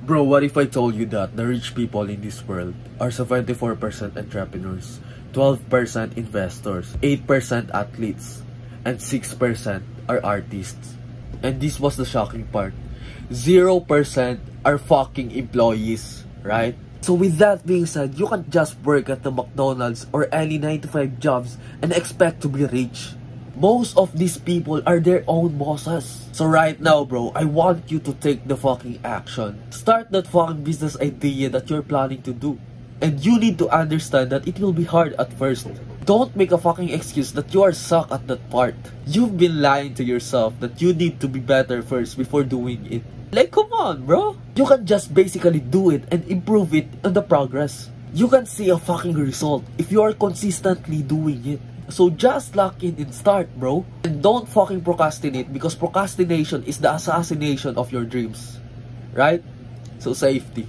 Bro, what if I told you that the rich people in this world are 74% entrepreneurs, 12% investors, 8% athletes, and 6% are artists? And this was the shocking part. 0% are fucking employees, right? So with that being said, you can't just work at the McDonald's or any 9-to-5 jobs and expect to be rich. Most of these people are their own bosses. So right now, bro, I want you to take the fucking action. Start that fucking business idea that you're planning to do. And you need to understand that it will be hard at first. Don't make a fucking excuse that you are suck at that part. You've been lying to yourself that you need to be better first before doing it. Like, come on, bro. You can just basically do it and improve it on the progress. You can see a fucking result if you are consistently doing it. So just lock in and start, bro. And don't fucking procrastinate, because procrastination is the assassination of your dreams. Right? So safety.